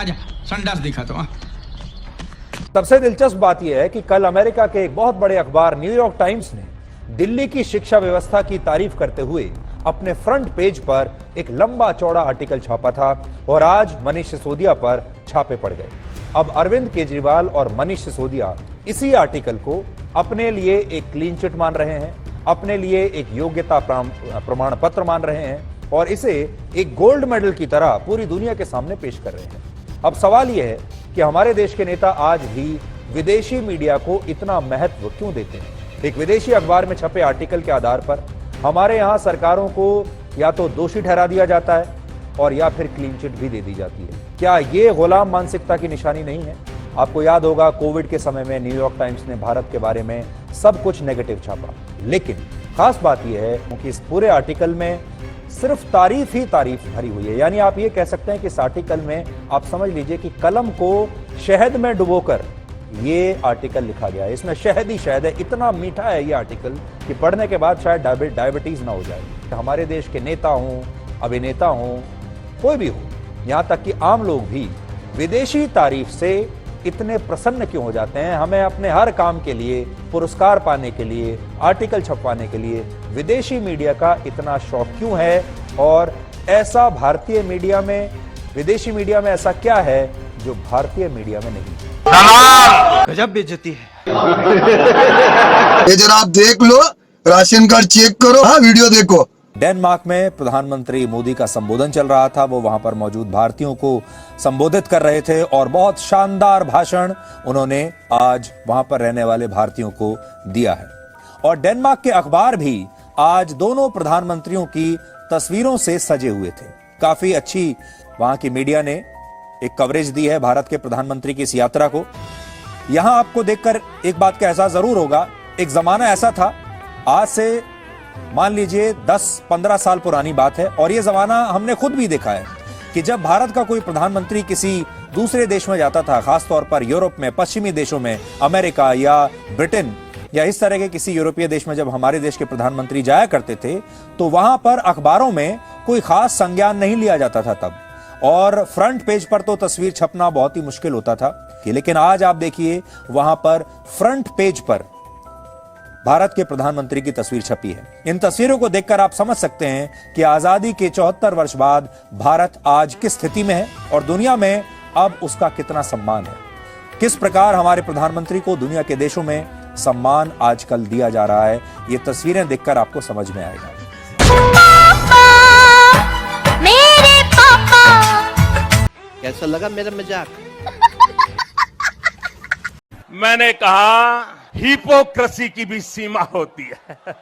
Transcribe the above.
आजा संडास दिखा तो। सबसे दिलचस्प बात यह है कि कल अमेरिका के एक बहुत बड़े अखबार न्यूयॉर्क टाइम्स ने दिल्ली की शिक्षा व्यवस्था की तारीफ करते हुए अपने फ्रंट पेज पर एक लंबा चौड़ा आर्टिकल छापा था और आज मनीष सिसोदिया पर छापे पड़ गए। अब अरविंद केजरीवाल और मनीष सिसोदिया इसी आर्टिकल को अपने लिए एक क्लीन चिट मान रहे हैं, अपने लिए एक योग्यता प्रमाण पत्र मान रहे हैं और इसे एक गोल्ड मेडल की तरह पूरी दुनिया के सामने पेश कर रहे हैं। अब सवाल यह है कि हमारे देश के नेता आज भी विदेशी मीडिया को इतना महत्व क्यों देते हैं? एक विदेशी अखबार में छपे आर्टिकल के आधार पर हमारे यहां सरकारों को या तो दोषी ठहरा दिया जाता है और या फिर क्लीन चिट भी दे दी जाती है। क्या यह गुलाम मानसिकता की निशानी नहीं है? आपको याद होगा कोविड के समय में न्यूयॉर्क टाइम्स ने भारत के बारे में सब कुछ नेगेटिव छापा, लेकिन खास बात यह है कि इस पूरे आर्टिकल में सिर्फ तारीफ ही तारीफ भरी हुई है। यानी आप ये कह सकते हैं कि इस आर्टिकल में आप समझ लीजिए कि कलम को शहद में डुबोकर ये आर्टिकल लिखा गया है। इसमें शहद ही शहद है, इतना मीठा है ये आर्टिकल कि पढ़ने के बाद शायद डायबिटीज ना हो जाए। हमारे देश के नेता हों, अभिनेता हों, कोई भी हो, यहां तक कि आम लोग भी विदेशी तारीफ से इतने प्रसन्न क्यों हो जाते हैं? हमें अपने हर काम के लिए, पुरस्कार पाने के लिए, आर्टिकल छपवाने के लिए विदेशी मीडिया का इतना शौक क्यों है? और ऐसा भारतीय मीडिया में, विदेशी मीडिया में ऐसा क्या है जो भारतीय मीडिया में नहीं? गजब बेइज्जती है। ये जरा आप देख लो, राशन कार्ड चेक करो, हाँ वीडियो देखो। डेनमार्क में प्रधानमंत्री मोदी का संबोधन चल रहा था। वो वहां पर मौजूद भारतीयों को संबोधित कर रहे थे और बहुत शानदार भाषण उन्होंने आज वहां पर रहने वाले भारतीयों को दिया है। और डेनमार्क के अखबार भी आज दोनों प्रधानमंत्रियों की तस्वीरों से सजे हुए थे। काफी अच्छी वहां की मीडिया ने एक कवरेज दी है भारत के प्रधानमंत्री की इस यात्रा को। यहां आपको देखकर एक बात का एहसास जरूर होगा, एक जमाना ऐसा था, आज से मान लीजिए 10-15 साल पुरानी बात है, और यह जमाना हमने खुद भी देखा है कि जब भारत का कोई प्रधानमंत्री किसी दूसरे देश में जाता था, खासतौर पर यूरोप में, पश्चिमी देशों में, अमेरिका या ब्रिटेन या इस तरह के किसी यूरोपीय देश में जब हमारे देश के प्रधानमंत्री जाया करते थे तो वहां पर अखबारों में कोई खास संज्ञान नहीं लिया जाता था तब, और फ्रंट पेज पर तो तस्वीर छपना बहुत ही मुश्किल होता था। लेकिन आज आप देखिए वहां पर फ्रंट पेज पर भारत के प्रधानमंत्री की तस्वीर छपी है। इन तस्वीरों को देखकर आप समझ सकते हैं कि आजादी के 74 वर्ष बाद भारत आज किस स्थिति में है और दुनिया में अब उसका कितना सम्मान है। किस प्रकार हमारे प्रधानमंत्री को दुनिया के देशों में सम्मान आजकल दिया जा रहा है, ये तस्वीरें देखकर आपको समझ में आएगा। मेरे पापा, कैसा लगा मेरा मजाक? मैंने कहा हिपोक्रेसी की भी सीमा होती है।